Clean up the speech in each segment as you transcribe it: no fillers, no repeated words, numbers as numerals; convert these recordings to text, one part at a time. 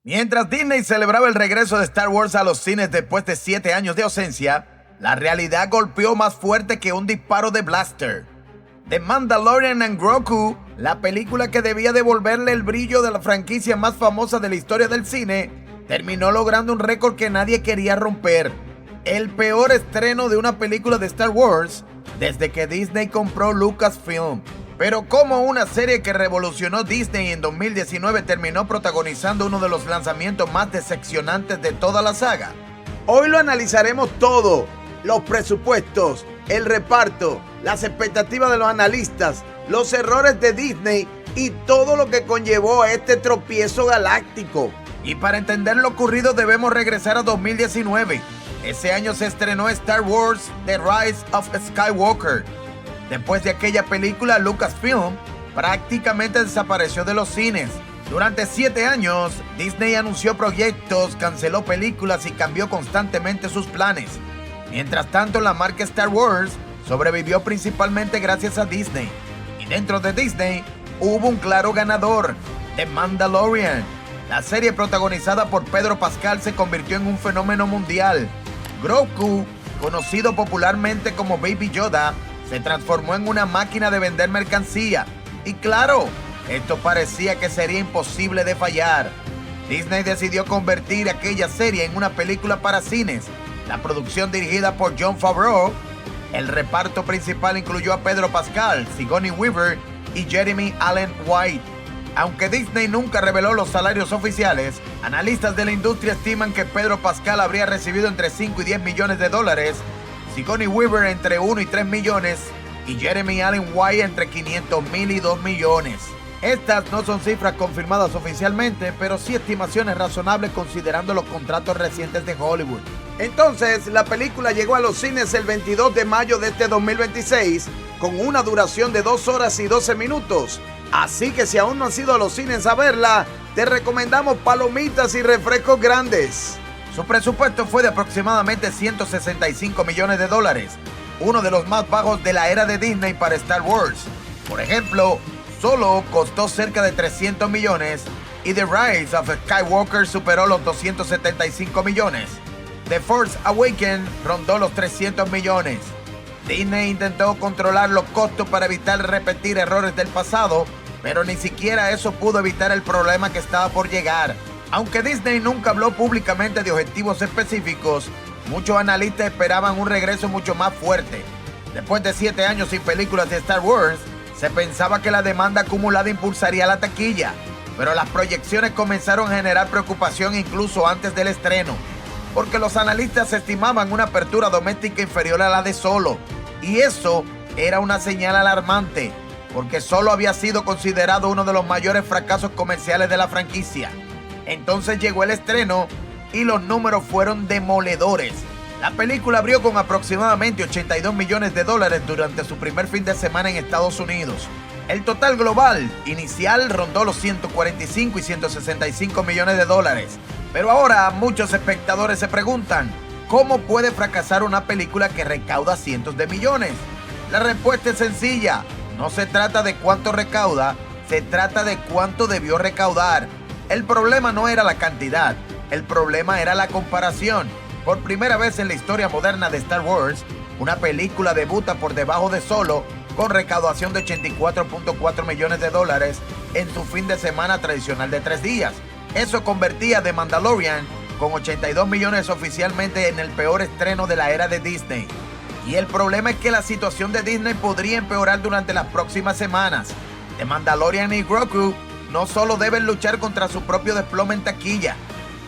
Mientras Disney celebraba el regreso de Star Wars a los cines después de 7 años de ausencia, la realidad golpeó más fuerte que un disparo de blaster. The Mandalorian and Grogu, la película que debía devolverle el brillo de la franquicia más famosa de la historia del cine, terminó logrando un récord que nadie quería romper. El peor estreno de una película de Star Wars desde que Disney compró Lucasfilm. Pero como una serie que revolucionó Disney en 2019 terminó protagonizando uno de los lanzamientos más decepcionantes de toda la saga. Hoy lo analizaremos todo: los presupuestos, el reparto, las expectativas de los analistas, los errores de Disney y todo lo que conllevó a este tropiezo galáctico. Y para entender lo ocurrido debemos regresar a 2019. Ese año se estrenó Star Wars: The Rise of Skywalker. Después de aquella película, Lucasfilm prácticamente desapareció de los cines. Durante 7 años, Disney anunció proyectos, canceló películas y cambió constantemente sus planes. Mientras tanto, la marca Star Wars sobrevivió principalmente gracias a Disney. Y dentro de Disney hubo un claro ganador: The Mandalorian. La serie protagonizada por Pedro Pascal se convirtió en un fenómeno mundial. Grogu, conocido popularmente como Baby Yoda, se transformó en una máquina de vender mercancía. Y claro, esto parecía que sería imposible de fallar. Disney decidió convertir aquella serie en una película para cines. La producción dirigida por Jon Favreau. El reparto principal incluyó a Pedro Pascal, Sigourney Weaver y Jeremy Allen White. Aunque Disney nunca reveló los salarios oficiales, analistas de la industria estiman que Pedro Pascal habría recibido entre 5 y 10 millones de dólares, Sigourney Weaver entre 1 y 3 millones y Jeremy Allen White entre 500,000 y 2 millones. Estas no son cifras confirmadas oficialmente, pero sí estimaciones razonables considerando los contratos recientes de Hollywood. Entonces, la película llegó a los cines el 22 de mayo de este 2026 con una duración de 2 horas y 12 minutos. Así que si aún no has ido a los cines a verla, te recomendamos palomitas y refrescos grandes. Su presupuesto fue de aproximadamente 165 millones de dólares, uno de los más bajos de la era de Disney para Star Wars. Por ejemplo, Solo costó cerca de 300 millones y The Rise of Skywalker superó los 275 millones. The Force Awakens rondó los 300 millones. Disney intentó controlar los costos para evitar repetir errores del pasado, pero ni siquiera eso pudo evitar el problema que estaba por llegar. Aunque Disney nunca habló públicamente de objetivos específicos, muchos analistas esperaban un regreso mucho más fuerte. Después de 7 años sin películas de Star Wars, se pensaba que la demanda acumulada impulsaría la taquilla, pero las proyecciones comenzaron a generar preocupación incluso antes del estreno, porque los analistas estimaban una apertura doméstica inferior a la de Solo, y eso era una señal alarmante, porque Solo había sido considerado uno de los mayores fracasos comerciales de la franquicia. Entonces llegó el estreno y los números fueron demoledores. La película abrió con aproximadamente 82 millones de dólares durante su primer fin de semana en Estados Unidos. El total global inicial rondó los 145 y 165 millones de dólares. Pero ahora muchos espectadores se preguntan, ¿cómo puede fracasar una película que recauda cientos de millones? La respuesta es sencilla. No se trata de cuánto recauda, se trata de cuánto debió recaudar. El problema no era la cantidad, el problema era la comparación. Por primera vez en la historia moderna de Star Wars, una película debuta por debajo de Solo con recaudación de 84.4 millones de dólares en su fin de semana tradicional de 3 días. Eso convertía a The Mandalorian con 82 millones oficialmente en el peor estreno de la era de Disney. Y el problema es que la situación de Disney podría empeorar durante las próximas semanas. The Mandalorian y Grogu no solo deben luchar contra su propio desplome en taquilla,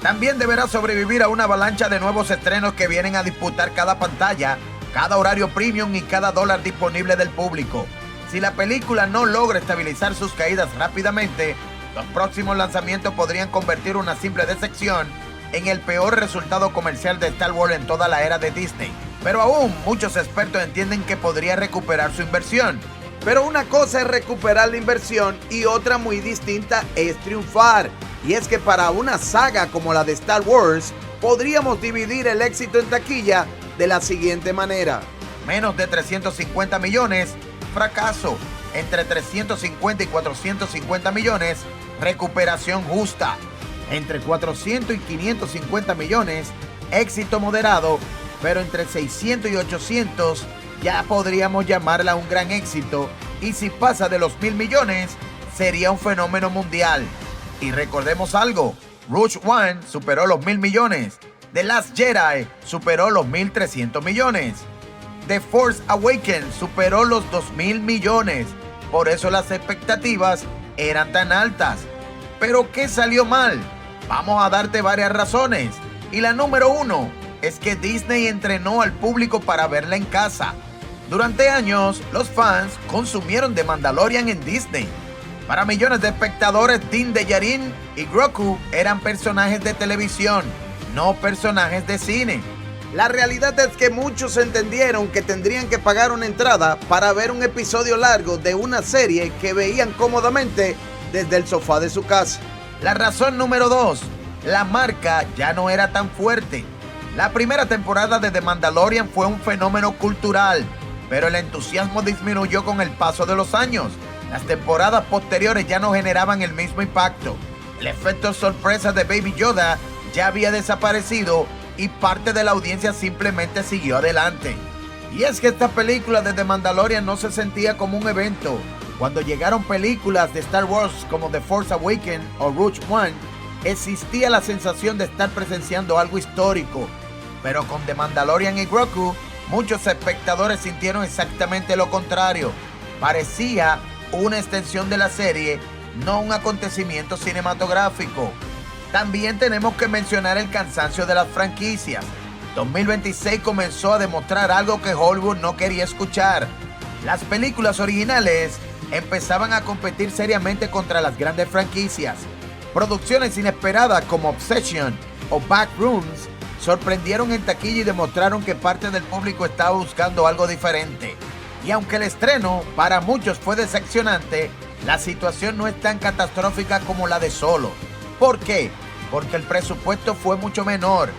también deberá sobrevivir a una avalancha de nuevos estrenos que vienen a disputar cada pantalla, cada horario premium y cada dólar disponible del público. Si la película no logra estabilizar sus caídas rápidamente, los próximos lanzamientos podrían convertir una simple decepción en el peor resultado comercial de Star Wars en toda la era de Disney. Pero aún muchos expertos entienden que podría recuperar su inversión. Pero una cosa es recuperar la inversión y otra muy distinta es triunfar. Y es que para una saga como la de Star Wars, podríamos dividir el éxito en taquilla de la siguiente manera. Menos de 350 millones, fracaso. Entre 350 y 450 millones, recuperación justa. entre 400 y 550 millones, éxito moderado, pero entre 600 y 800 ya podríamos llamarla un gran éxito, y si pasa de los 1.000 millones, sería un fenómeno mundial. Y recordemos algo, Rogue One superó los 1.000 millones, The Last Jedi superó los 1.300 millones, The Force Awakens superó los 2.000 millones, por eso las expectativas eran tan altas. ¿Pero qué salió mal? Vamos a darte varias razones, y la número 1 es que Disney entrenó al público para verla en casa. Durante años, los fans consumieron The Mandalorian en Disney. Para millones de espectadores, Din Djarin y Grogu eran personajes de televisión, no personajes de cine. La realidad es que muchos entendieron que tendrían que pagar una entrada para ver un episodio largo de una serie que veían cómodamente desde el sofá de su casa. La razón número 2, la marca ya no era tan fuerte. La primera temporada de The Mandalorian fue un fenómeno cultural, pero el entusiasmo disminuyó con el paso de los años. Las temporadas posteriores ya no generaban el mismo impacto. El efecto sorpresa de Baby Yoda ya había desaparecido y parte de la audiencia simplemente siguió adelante. Y es que esta película de The Mandalorian no se sentía como un evento. Cuando llegaron películas de Star Wars como The Force Awakens o Rogue One, existía la sensación de estar presenciando algo histórico. Pero con The Mandalorian y Grogu, muchos espectadores sintieron exactamente lo contrario. Parecía una extensión de la serie, no un acontecimiento cinematográfico. También tenemos que mencionar el cansancio de las franquicias. 2026 comenzó a demostrar algo que Hollywood no quería escuchar. Las películas originales empezaban a competir seriamente contra las grandes franquicias. Producciones inesperadas como Obsession o Backrooms sorprendieron en taquilla y demostraron que parte del público estaba buscando algo diferente. Y aunque el estreno para muchos fue decepcionante, la situación no es tan catastrófica como la de Solo. ¿Por qué? Porque el presupuesto fue mucho menor.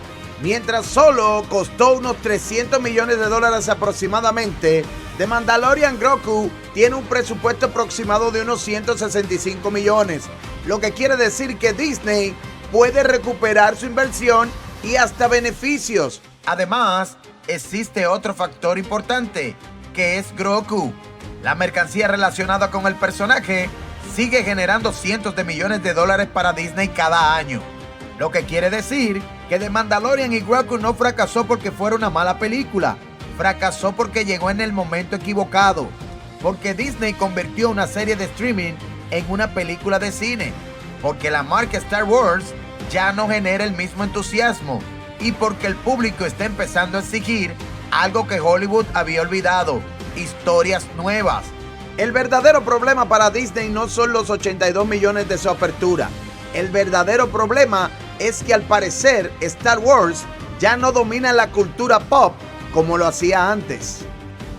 Mientras Solo costó unos 300 millones de dólares aproximadamente, The Mandalorian Grogu tiene un presupuesto aproximado de unos 165 millones, lo que quiere decir que Disney puede recuperar su inversión y hasta beneficios. Además, existe otro factor importante, que es Grogu. La mercancía relacionada con el personaje sigue generando cientos de millones de dólares para Disney cada año. Lo que quiere decir que The Mandalorian y Grogu no fracasó porque fuera una mala película. Fracasó porque llegó en el momento equivocado. Porque Disney convirtió una serie de streaming en una película de cine. Porque la marca Star Wars ya no genera el mismo entusiasmo. Y porque el público está empezando a exigir algo que Hollywood había olvidado: historias nuevas. El verdadero problema para Disney no son los 82 millones de su apertura. El verdadero problema es que al parecer Star Wars ya no domina la cultura pop como lo hacía antes.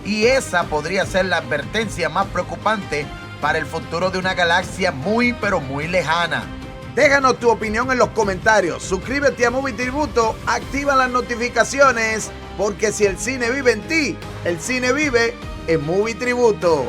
Y esa podría ser la advertencia más preocupante para el futuro de una galaxia muy pero muy lejana. Déjanos tu opinión en los comentarios, suscríbete a Movie Tributo, activa las notificaciones, porque si el cine vive en ti, el cine vive en Movie Tributo.